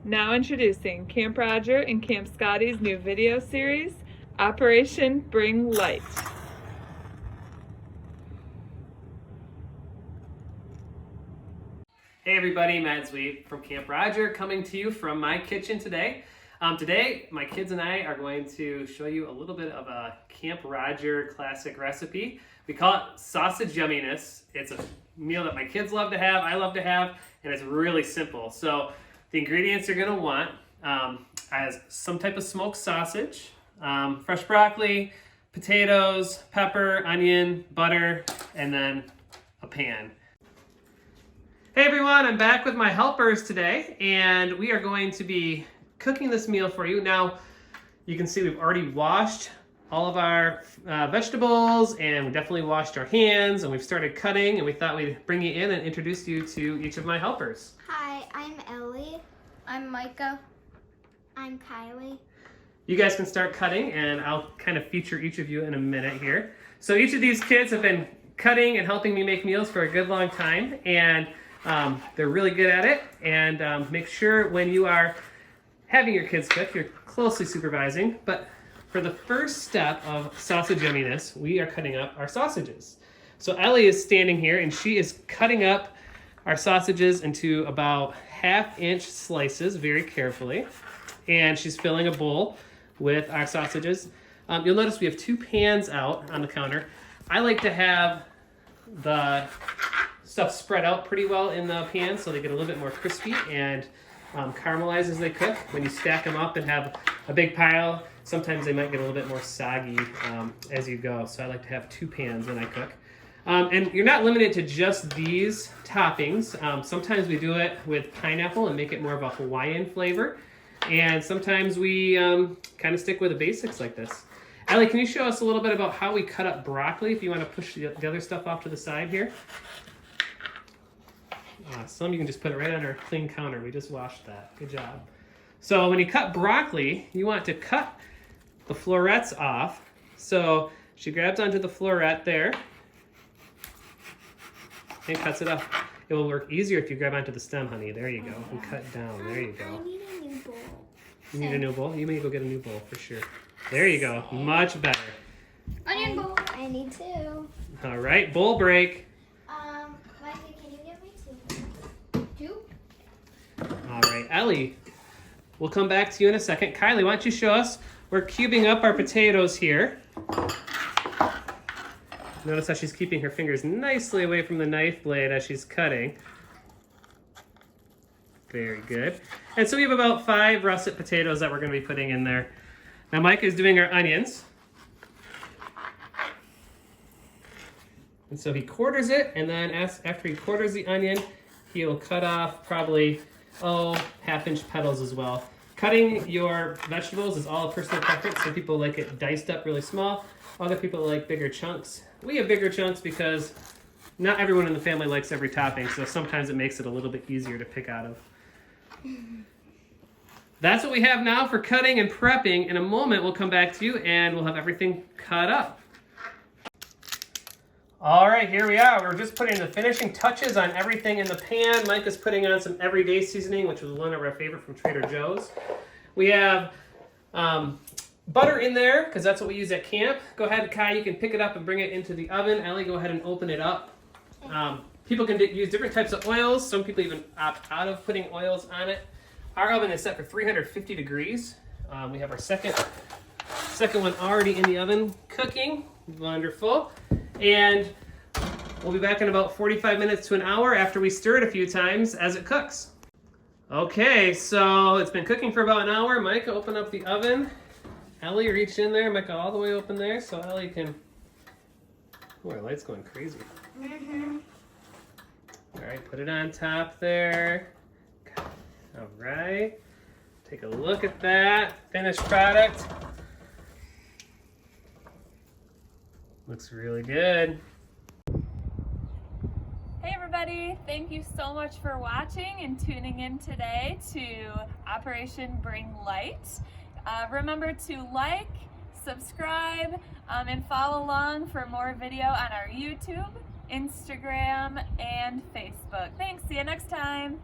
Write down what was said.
Now introducing Camp Roger and Camp Scottie's new video series, Operation Bring Light. Hey everybody, Matt Zwiep from Camp Roger coming to you from my kitchen today. Today, my kids and I are going to show you a little bit of a Camp Roger classic recipe. We call it Sausage Yummyness. It's a meal that my kids love to have, I love to have, and it's really simple. So the ingredients you're going to want is some type of smoked sausage, fresh broccoli, potatoes, pepper, onion, butter, and then a pan. Hey everyone, I'm back with my helpers today, and we are going to be cooking this meal for you. Now, you can see we've already washed all of our vegetables, and we definitely washed our hands, and we've started cutting, and we thought we'd bring you in and introduce you to each of my helpers. Hi, I'm Ellie. I'm Micah. I'm Kylie. You guys can start cutting, and I'll kind of feature each of you in a minute here. So each of these kids have been cutting and helping me make meals for a good long time, and they're really good at it. And make sure when you are having your kids cook, you're closely supervising. But for the first step of Sausage Yummyness, we are cutting up our sausages. So Ellie is standing here, and she is cutting up our sausages into about 1/2-inch slices very carefully. And she's filling a bowl with our sausages. You'll notice we have 2 pans out on the counter. I like to have the stuff spread out pretty well in the pan so they get a little bit more crispy and caramelize as they cook. When you stack them up and have a big pile, sometimes they might get a little bit more soggy as you go. So I like to have 2 pans when I cook. And you're not limited to just these toppings. Sometimes we do it with pineapple and make it more of a Hawaiian flavor. And sometimes we kind of stick with the basics like this. Ellie, can you show us a little bit about how we cut up broccoli if you want to push the other stuff off to the side here? Some you can just put it right on our clean counter. We just washed that. Good job. So when you cut broccoli, you want to cut the florets off. So she grabs onto the floret there and cuts it off. It will work easier if you grab onto the stem, honey. There you go. And cut down. There you go. I need a new bowl. You need a new bowl? You may go get a new bowl for sure. There you go. Much better. Onion bowl. I need 2. All right, bowl break. Micah, can you get me 2? 2. All right, Ellie, we'll come back to you in a second. Kylie, why don't you show us? We're cubing up our potatoes here. Notice how she's keeping her fingers nicely away from the knife blade as she's cutting. Very good. And so we have about 5 russet potatoes that we're going to be putting in there. Now Mike is doing our onions. And so he quarters it, and then after he quarters the onion, he'll cut off probably, 1/2-inch petals as well. Cutting your vegetables is all a personal preference. Some people like it diced up really small. Other people like bigger chunks. We have bigger chunks because not everyone in the family likes every topping, so sometimes it makes it a little bit easier to pick out of. That's what we have now for cutting and prepping. In a moment, we'll come back to you and we'll have everything cut up. All right, here we are. We're just putting the finishing touches on everything in the pan. Mike is putting on some everyday seasoning, which was one of our favorite from Trader Joe's. We have butter in there, because that's what we use at camp. Go ahead, Kai, you can pick it up and bring it into the oven. Ellie, go ahead and open it up. People can use different types of oils. Some people even opt out of putting oils on it. Our oven is set for 350 degrees. We have our second one already in the oven cooking. Wonderful. And we'll be back in about 45 minutes to an hour after we stir it a few times as it cooks. Okay, so it's been cooking for about an hour. Micah, open up the oven. Ellie, reach in there. Micah, all the way open there so Ellie can... Oh, our light's going crazy. Mm-hmm. All right, put it on top there. All right. Take a look at that finished product. Looks really good. Hey everybody, thank you so much for watching and tuning in today to Operation Bring Light. Remember to like, subscribe, and follow along for more video on our YouTube, Instagram, and Facebook. Thanks, see you next time.